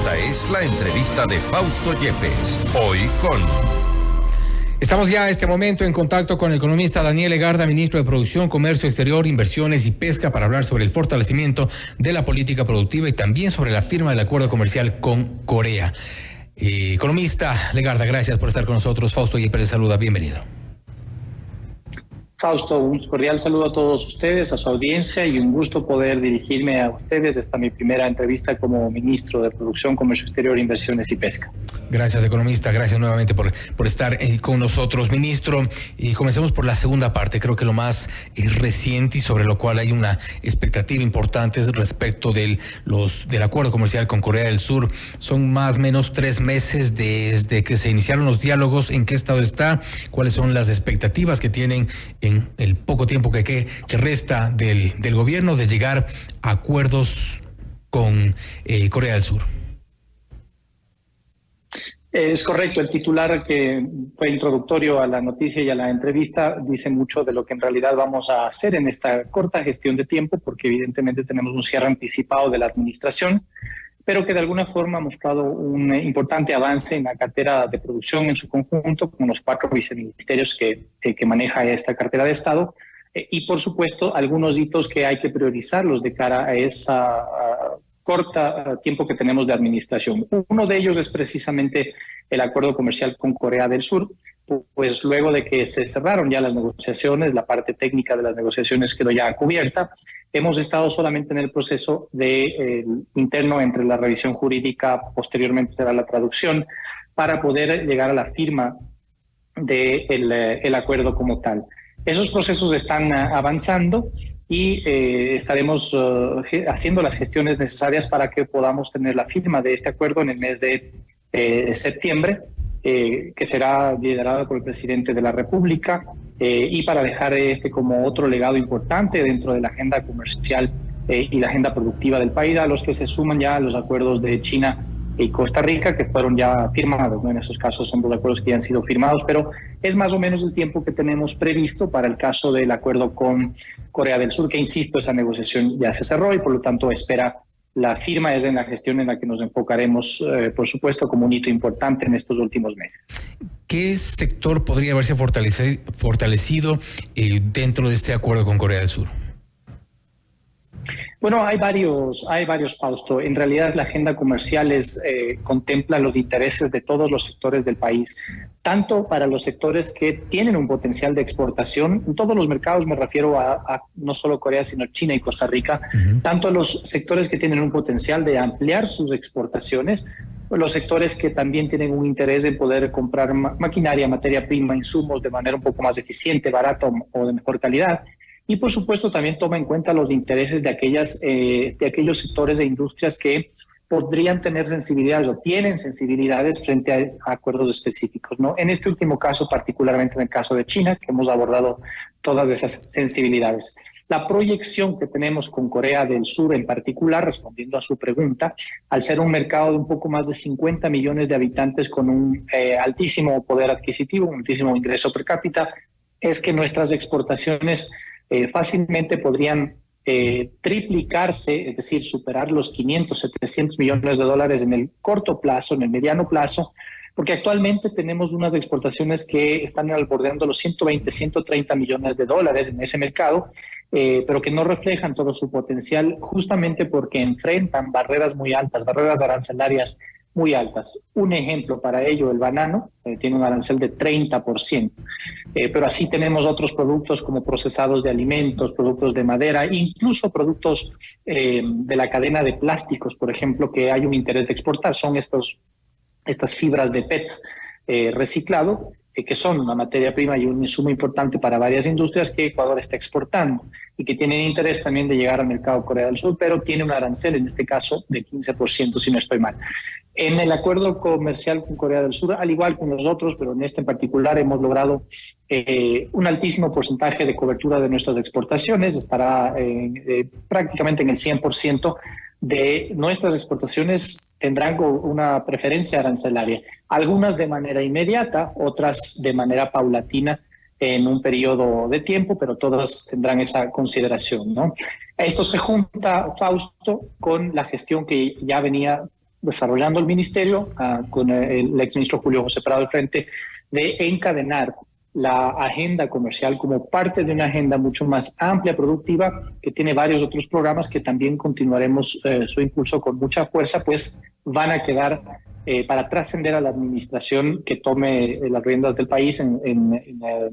Esta es la entrevista de Fausto Yepes, hoy con... Estamos ya a este momento en contacto con el economista Daniel Legarda, ministro de Producción, Comercio Exterior, Inversiones y Pesca, para hablar sobre el fortalecimiento de la política productiva y también sobre la firma del acuerdo comercial con Corea. Economista Legarda, gracias por estar con nosotros. Fausto Yepes les saluda, bienvenido. Fausto, un cordial saludo a todos ustedes, a su audiencia, y un gusto poder dirigirme a ustedes. Esta es mi primera entrevista como ministro de Producción, Comercio Exterior, Inversiones y Pesca. Gracias, economista. Gracias nuevamente por estar con nosotros, ministro. Y comencemos por la segunda parte. Creo que lo más reciente y sobre lo cual hay una expectativa importante es respecto del acuerdo comercial con Corea del Sur. Son más o menos 3 meses desde que se iniciaron los diálogos. ¿En qué estado está? ¿Cuáles son las expectativas que tienen en el poco tiempo que resta del gobierno de llegar a acuerdos con Corea del Sur? Es correcto, el titular que fue introductorio a la noticia y a la entrevista dice mucho de lo que en realidad vamos a hacer en esta corta gestión de tiempo, porque evidentemente tenemos un cierre anticipado de la administración, pero que de alguna forma ha mostrado un importante avance en la cartera de producción en su conjunto, con los 4 viceministerios que maneja esta cartera de Estado, y por supuesto algunos hitos que hay que priorizarlos de cara a esa corta tiempo que tenemos de administración. Uno de ellos es precisamente el acuerdo comercial con Corea del Sur, pues luego de que se cerraron ya las negociaciones, la parte técnica de las negociaciones quedó ya cubierta. Hemos estado solamente en el proceso interno entre la revisión jurídica, posteriormente será la traducción, para poder llegar a la firma del acuerdo como tal. Esos procesos están avanzando y estaremos haciendo las gestiones necesarias para que podamos tener la firma de este acuerdo en el mes de septiembre, que será liderado por el presidente de la República, y para dejar como otro legado importante dentro de la agenda comercial y la agenda productiva del país, a los que se suman ya los acuerdos de China y Costa Rica, que fueron ya firmados, ¿no? En esos casos son 2 acuerdos que ya han sido firmados, pero es más o menos el tiempo que tenemos previsto para el caso del acuerdo con Corea del Sur, que insisto, esa negociación ya se cerró y por lo tanto espera la firma. Es en la gestión en la que nos enfocaremos, por supuesto, como un hito importante en estos últimos meses. ¿Qué sector podría haberse fortalecido dentro de este acuerdo con Corea del Sur? Bueno, hay varios, Fausto. En realidad la agenda comercial contempla los intereses de todos los sectores del país, tanto para los sectores que tienen un potencial de exportación, en todos los mercados, me refiero a no solo Corea, sino China y Costa Rica, tanto los sectores que tienen un potencial de ampliar sus exportaciones, los sectores que también tienen un interés en poder comprar maquinaria, materia prima, insumos de manera un poco más eficiente, barata o de mejor calidad. Y por supuesto también toma en cuenta los intereses de aquellos sectores e industrias que podrían tener sensibilidades o tienen sensibilidades frente a acuerdos específicos, ¿no? En este último caso, particularmente en el caso de China, que hemos abordado todas esas sensibilidades. La proyección que tenemos con Corea del Sur en particular, respondiendo a su pregunta, al ser un mercado de un poco más de 50 millones de habitantes con un altísimo poder adquisitivo, un altísimo ingreso per cápita, es que nuestras exportaciones fácilmente podrían triplicarse, es decir, superar los 500, 700 millones de dólares en el corto plazo, en el mediano plazo, porque actualmente tenemos unas exportaciones que están bordeando los 120, 130 millones de dólares en ese mercado, pero que no reflejan todo su potencial justamente porque enfrentan barreras muy altas, barreras arancelarias muy altas. Un ejemplo para ello, el banano, tiene un arancel de 30%, pero así tenemos otros productos como procesados de alimentos, productos de madera, incluso productos de la cadena de plásticos, por ejemplo, que hay un interés de exportar. Son estas fibras de PET reciclado, que son una materia prima y un insumo importante para varias industrias que Ecuador está exportando y que tienen interés también de llegar al mercado Corea del Sur, pero tiene un arancel, en este caso, de 15%, si no estoy mal. En el acuerdo comercial con Corea del Sur, al igual que con los otros, pero en este en particular, hemos logrado un altísimo porcentaje de cobertura de nuestras exportaciones. Estará prácticamente en el 100% de nuestras exportaciones tendrán una preferencia arancelaria, algunas de manera inmediata, otras de manera paulatina en un periodo de tiempo, pero todas tendrán esa consideración, ¿no? Esto se junta, Fausto, con la gestión que ya venía desarrollando el ministerio con el exministro Julio José Prado al frente, de encadenar la agenda comercial como parte de una agenda mucho más amplia, productiva, que tiene varios otros programas que también continuaremos su impulso con mucha fuerza, pues van a quedar para trascender a la administración que tome las riendas del país en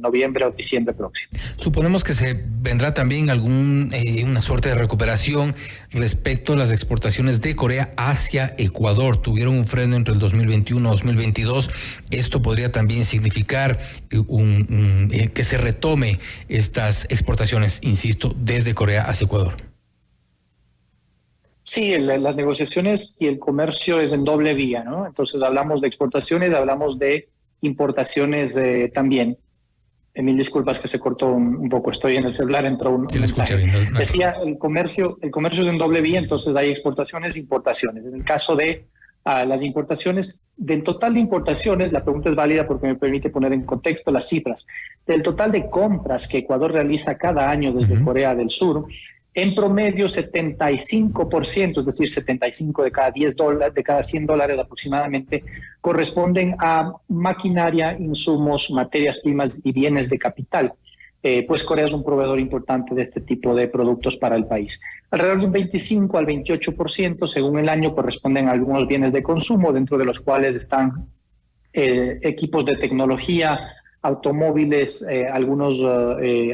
noviembre o diciembre próximo. Suponemos que se vendrá también una suerte de recuperación respecto a las exportaciones de Corea hacia Ecuador. Tuvieron un freno entre el 2021 y 2022. Esto podría también significar que se retome estas exportaciones, insisto, desde Corea hacia Ecuador. Sí, las negociaciones y el comercio es en doble vía, ¿no? Entonces hablamos de exportaciones, hablamos de importaciones también. Mil disculpas que se cortó un poco, estoy en el celular, entró un mensaje. Bien, no. Decía, el comercio es en doble vía, entonces hay exportaciones e importaciones. En el caso de las importaciones, del total de importaciones, la pregunta es válida porque me permite poner en contexto las cifras. Del total de compras que Ecuador realiza cada año desde Corea del Sur, en promedio 75%, es decir, 75 de cada $10, de cada $100 aproximadamente, corresponden a maquinaria, insumos, materias primas y bienes de capital. Pues Corea es un proveedor importante de este tipo de productos para el país. Alrededor de un 25 al 28% según el año corresponden a algunos bienes de consumo, dentro de los cuales están equipos de tecnología, automóviles, algunos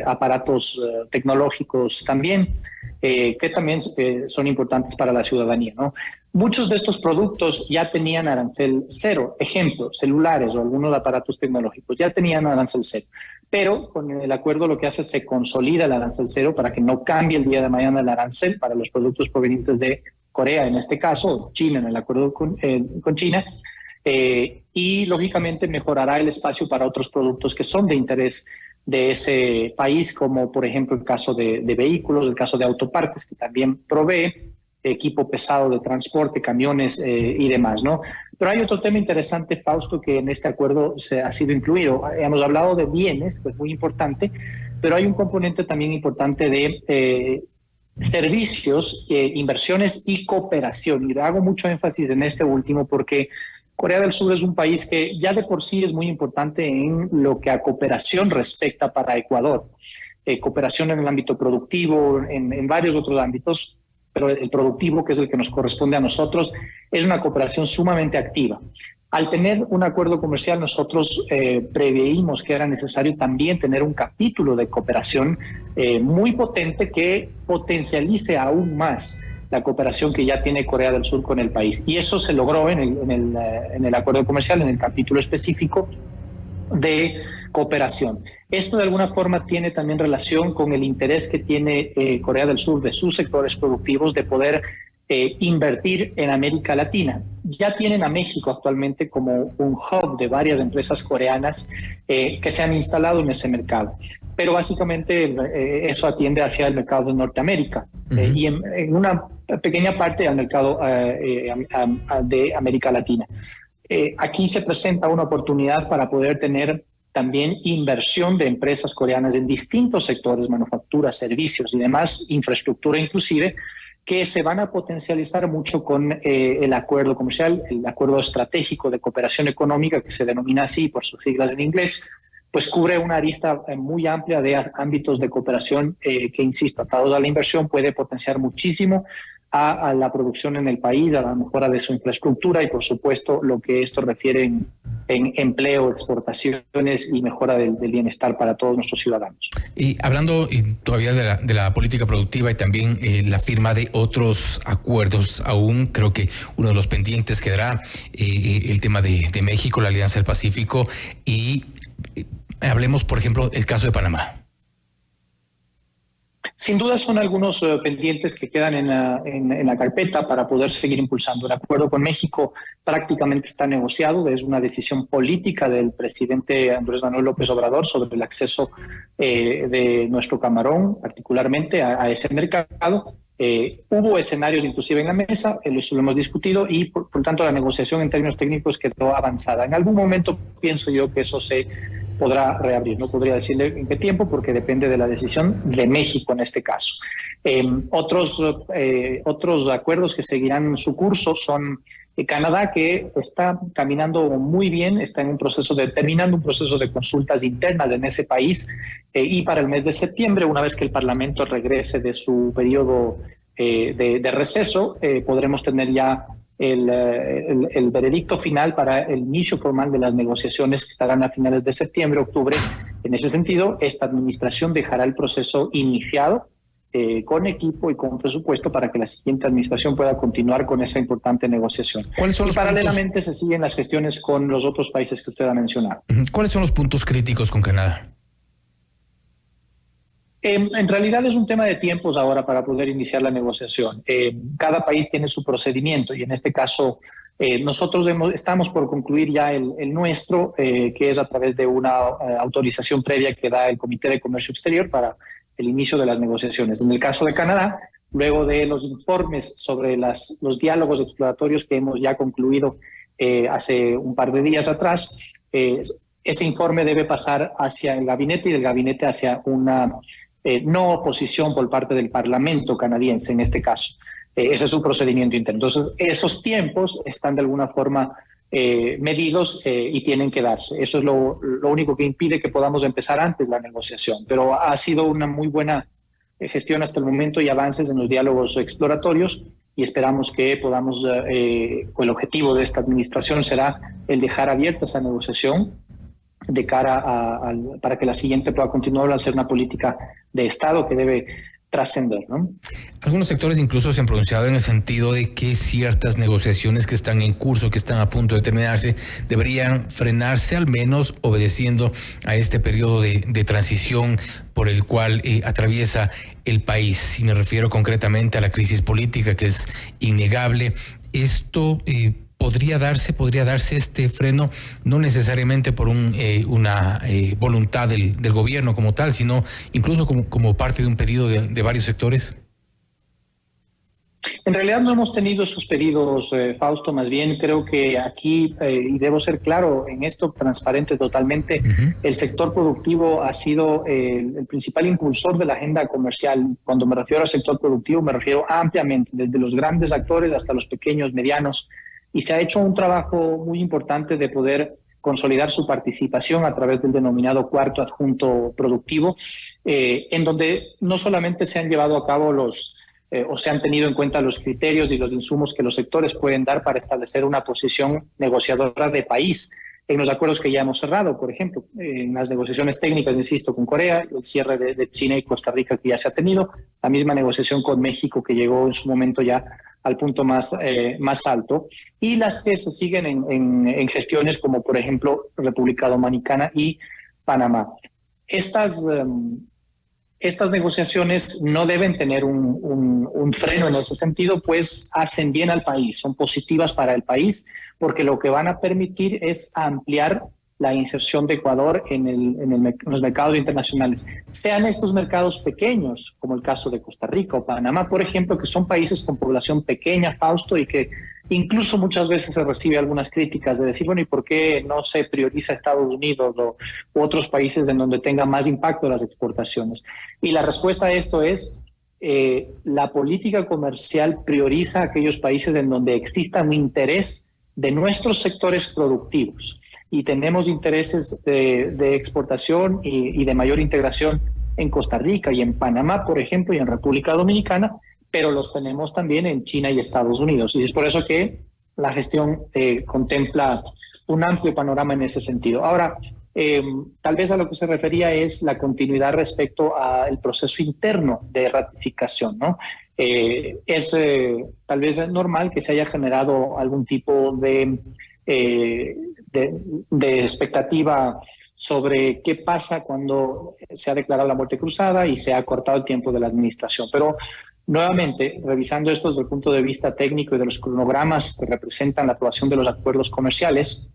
aparatos tecnológicos también, que también son importantes para la ciudadanía, ¿no? Muchos de estos productos ya tenían arancel cero. Ejemplo, celulares o algunos aparatos tecnológicos ya tenían arancel cero. Pero con el acuerdo lo que hace es se consolida el arancel cero para que no cambie el día de mañana el arancel para los productos provenientes de Corea, en este caso China, en el acuerdo con China. Y lógicamente mejorará el espacio para otros productos que son de interés de ese país, como por ejemplo el caso de vehículos, el caso de autopartes, que también provee equipo pesado de transporte, camiones y demás, ¿no? Pero hay otro tema interesante, Fausto, que en este acuerdo ha sido incluido. Hemos hablado de bienes, que es muy importante, pero hay un componente también importante de servicios, inversiones y cooperación. Y hago mucho énfasis en este último porque Corea del Sur es un país que ya de por sí es muy importante en lo que a cooperación respecta para Ecuador. Cooperación en el ámbito productivo, en varios otros ámbitos, pero el productivo, que es el que nos corresponde a nosotros, es una cooperación sumamente activa. Al tener un acuerdo comercial, nosotros preveímos que era necesario también tener un capítulo de cooperación muy potente que potencialice aún más la cooperación que ya tiene Corea del Sur con el país. Y eso se logró en el acuerdo comercial, en el capítulo específico de cooperación. Esto de alguna forma tiene también relación con el interés que tiene Corea del Sur de sus sectores productivos de poder invertir en América Latina. Ya tienen a México actualmente como un hub de varias empresas coreanas que se han instalado en ese mercado. Pero básicamente eso atiende hacia el mercado de Norteamérica y en una pequeña parte al mercado de América Latina. Aquí se presenta una oportunidad para poder tener también inversión de empresas coreanas en distintos sectores, manufactura, servicios y demás, infraestructura inclusive, que se van a potencializar mucho con el acuerdo comercial, el acuerdo estratégico de cooperación económica, que se denomina así por sus siglas en inglés, pues cubre una arista muy amplia de ámbitos de cooperación que, insisto, atado a la inversión puede potenciar muchísimo a la producción en el país, a la mejora de su infraestructura y, por supuesto, lo que esto refiere en empleo, exportaciones y mejora del bienestar para todos nuestros ciudadanos. Y hablando todavía de la política productiva y también la firma de otros acuerdos, aún creo que uno de los pendientes quedará el tema de México, la Alianza del Pacífico, y hablemos, por ejemplo, el caso de Panamá. Sin duda son algunos pendientes que quedan en la carpeta para poder seguir impulsando. El acuerdo con México prácticamente está negociado, es una decisión política del presidente Andrés Manuel López Obrador sobre el acceso de nuestro camarón, particularmente a ese mercado. Hubo escenarios inclusive en la mesa, eso lo hemos discutido y por tanto la negociación en términos técnicos quedó avanzada. En algún momento pienso yo que eso se podrá reabrir. No podría decirle en qué tiempo porque depende de la decisión de México en este caso. Otros acuerdos que seguirán su curso son Canadá, que está caminando muy bien, está terminando un proceso de consultas internas en ese país, y para el mes de septiembre, una vez que el Parlamento regrese de su periodo de receso, podremos tener ya el veredicto final para el inicio formal de las negociaciones que estarán a finales de septiembre, octubre. En ese sentido, esta administración dejará el proceso iniciado con equipo y con presupuesto para que la siguiente administración pueda continuar con esa importante negociación. Y paralelamente se siguen las gestiones con los otros países que usted ha mencionado. ¿Cuáles son los puntos críticos con Canadá? En realidad es un tema de tiempos ahora para poder iniciar la negociación. Cada país tiene su procedimiento y en este caso nosotros estamos por concluir ya el nuestro, que es a través de una autorización previa que da el Comité de Comercio Exterior para el inicio de las negociaciones. En el caso de Canadá, luego de los informes sobre los diálogos exploratorios que hemos ya concluido hace un par de días atrás, ese informe debe pasar hacia el gabinete y del gabinete hacia una no oposición por parte del Parlamento canadiense en este caso. Ese es un procedimiento interno. Entonces, esos tiempos están de alguna forma medidos y tienen que darse. Eso es lo único que impide que podamos empezar antes la negociación. Pero ha sido una muy buena gestión hasta el momento y avances en los diálogos exploratorios y esperamos que podamos, el objetivo de esta administración será el dejar abierta esa negociación de cara para que la siguiente pueda continuar a ser una política de Estado que debe trascender, ¿no? Algunos sectores incluso se han pronunciado en el sentido de que ciertas negociaciones que están en curso, que están a punto de terminarse, deberían frenarse, al menos obedeciendo a este periodo de transición por el cual atraviesa el país. Y me refiero concretamente a la crisis política, que es innegable. Esto podría darse este freno, no necesariamente por una voluntad del gobierno como tal, sino incluso como parte de un pedido de varios sectores. En realidad no hemos tenido esos pedidos, Fausto, más bien creo que aquí, y debo ser claro en esto, transparente totalmente, el sector productivo ha sido el principal impulsor de la agenda comercial. Cuando me refiero al sector productivo, me refiero ampliamente, desde los grandes actores hasta los pequeños, medianos, y se ha hecho un trabajo muy importante de poder consolidar su participación a través del denominado cuarto adjunto productivo, en donde no solamente se han llevado a cabo o se han tenido en cuenta los criterios y los insumos que los sectores pueden dar para establecer una posición negociadora de país en los acuerdos que ya hemos cerrado, por ejemplo, en las negociaciones técnicas, insisto, con Corea, el cierre de China y Costa Rica que ya se ha tenido, la misma negociación con México que llegó en su momento ya al punto más alto, y las que se siguen en gestiones como, por ejemplo, República Dominicana y Panamá. Estas negociaciones no deben tener un freno en ese sentido, pues hacen bien al país, son positivas para el país, porque lo que van a permitir es ampliar la inserción de Ecuador en los mercados internacionales. Sean estos mercados pequeños, como el caso de Costa Rica o Panamá, por ejemplo, que son países con población pequeña, Fausto, y que incluso muchas veces se recibe algunas críticas de decir, bueno, ¿y por qué no se prioriza Estados Unidos u otros países en donde tenga más impacto las exportaciones? Y la respuesta a esto es, la política comercial prioriza aquellos países en donde exista un interés de nuestros sectores productivos. Y tenemos intereses de exportación y de mayor integración en Costa Rica y en Panamá, por ejemplo, y en República Dominicana, pero los tenemos también en China y Estados Unidos. Y es por eso que la gestión contempla un amplio panorama en ese sentido. Ahora, tal vez a lo que se refería es la continuidad respecto al proceso interno de ratificación, ¿no? Es tal vez normal que se haya generado algún tipo de expectativa sobre qué pasa cuando se ha declarado la muerte cruzada y se ha cortado el tiempo de la administración. Pero nuevamente, revisando esto desde el punto de vista técnico y de los cronogramas que representan la aprobación de los acuerdos comerciales,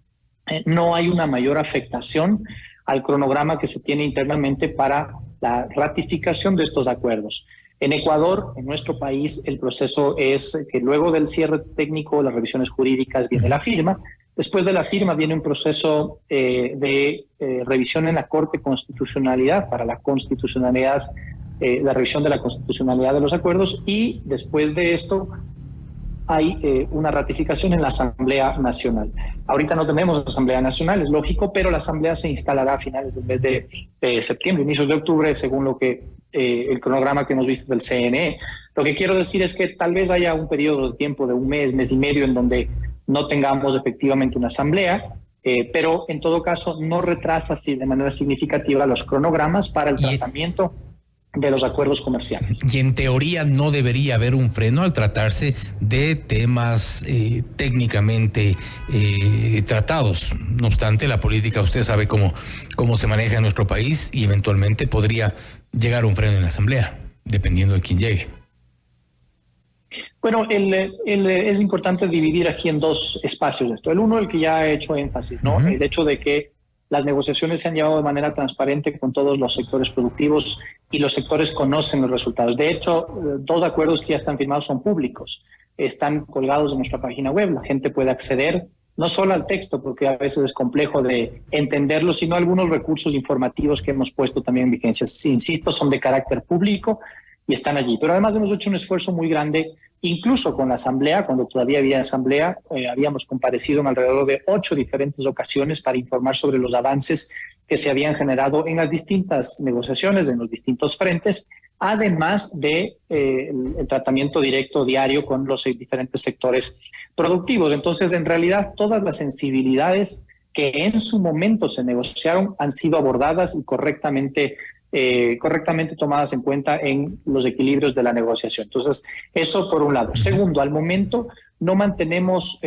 no hay una mayor afectación al cronograma que se tiene internamente para la ratificación de estos acuerdos. En Ecuador, en nuestro país, el proceso es que luego del cierre técnico, las revisiones jurídicas, viene la firma. Después de la firma viene un proceso de revisión en la Corte de Constitucionalidad para la constitucionalidad, la revisión de la constitucionalidad de los acuerdos, y después de esto hay una ratificación en la Asamblea Nacional. Ahorita no tenemos Asamblea Nacional, es lógico, pero la Asamblea se instalará a finales del mes de septiembre, inicios de octubre, según lo que el cronograma que hemos visto del CNE. Lo que quiero decir es que tal vez haya un periodo de tiempo de un mes, mes y medio, en donde no tengamos efectivamente una asamblea, pero en todo caso no retrasa así de manera significativa los cronogramas para el tratamiento de los acuerdos comerciales. Y en teoría no debería haber un freno al tratarse de temas técnicamente tratados. No obstante, la política, usted sabe cómo se maneja en nuestro país y eventualmente podría llegar un freno en la Asamblea, dependiendo de quién llegue. Bueno, es importante dividir aquí en dos espacios esto. El uno, el que ya he hecho énfasis, ¿no? El hecho de que las negociaciones se han llevado de manera transparente con todos los sectores productivos y los sectores conocen los resultados. De hecho, 2 acuerdos que ya están firmados son públicos, están colgados en nuestra página web. La gente puede acceder no solo al texto, porque a veces es complejo de entenderlo, sino algunos recursos informativos que hemos puesto también en vigencia. Insisto, son de carácter público y están allí. Pero además hemos hecho un esfuerzo muy grande, incluso con la asamblea, cuando todavía había asamblea, habíamos comparecido en alrededor de 8 diferentes ocasiones para informar sobre los avances que se habían generado en las distintas negociaciones, en los distintos frentes, además de el tratamiento directo diario con los diferentes sectores productivos. Entonces, en realidad, todas las sensibilidades que en su momento se negociaron han sido abordadas y correctamente tomadas en cuenta en los equilibrios de la negociación. Entonces, eso por un lado. Segundo, al momento no mantenemos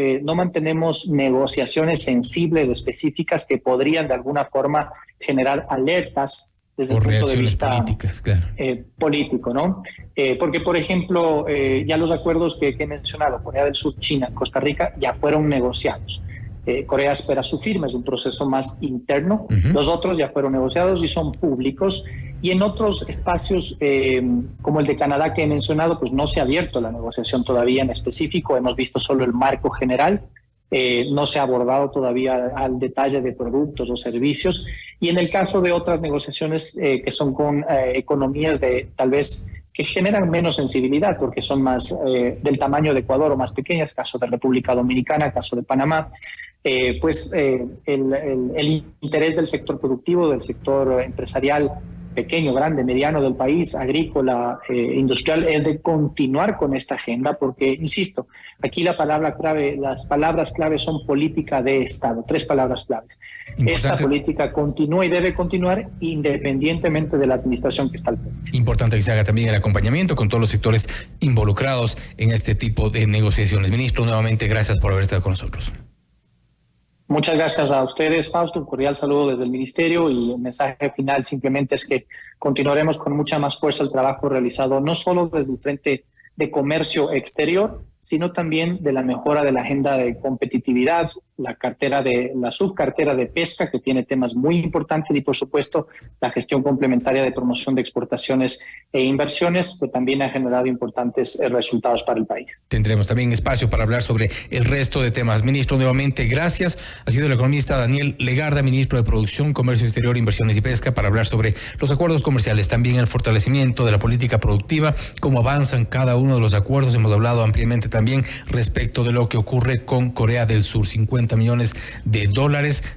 negociaciones sensibles específicas que podrían de alguna forma generar alertas desde el punto de vista políticas, claro. Político, ¿no? Porque, por ejemplo, ya los acuerdos que he mencionado, Corea del Sur, China, Costa Rica, ya fueron negociados. Corea espera su firma, es un proceso más interno. Los otros ya fueron negociados y son públicos. Y en otros espacios, como el de Canadá que he mencionado, pues no se ha abierto la negociación todavía en específico. Hemos visto solo el marco general. No se ha abordado todavía al detalle de productos o servicios. Y en el caso de otras negociaciones que son con economías de tal vez que generan menos sensibilidad porque son más del tamaño de Ecuador o más pequeñas, caso de República Dominicana, caso de Panamá, el interés del sector productivo, del sector empresarial, pequeño, grande, mediano del país, agrícola, industrial, es de continuar con esta agenda porque, insisto, aquí las palabras clave son política de Estado, 3 palabras claves. Esta política continúa y debe continuar independientemente de la administración que está al frente. Importante que se haga también el acompañamiento con todos los sectores involucrados en este tipo de negociaciones. Ministro, nuevamente gracias por haber estado con nosotros. Muchas gracias a ustedes, Fausto. Un cordial saludo desde el Ministerio y el mensaje final simplemente es que continuaremos con mucha más fuerza el trabajo realizado no solo desde el Frente de Comercio Exterior, sino también de la mejora de la agenda de competitividad, la subcartera de pesca, que tiene temas muy importantes, y por supuesto la gestión complementaria de promoción de exportaciones e inversiones, que también ha generado importantes resultados para el país. Tendremos también espacio para hablar sobre el resto de temas. Ministro, nuevamente gracias. Ha sido el economista Daniel Legarda, ministro de Producción, Comercio Exterior, Inversiones y Pesca, para hablar sobre los acuerdos comerciales, también el fortalecimiento de la política productiva, cómo avanzan cada uno de los acuerdos. Hemos hablado ampliamente también respecto de lo que ocurre con Corea del Sur. $50 millones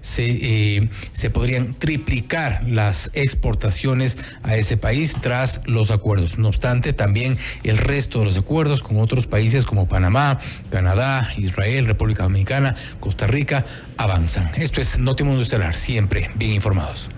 se podrían triplicar las exportaciones a ese país tras los acuerdos. No obstante, también el resto de los acuerdos con otros países como Panamá, Canadá, Israel, República Dominicana, Costa Rica avanzan. Esto es Notimundo Estelar, siempre bien informados.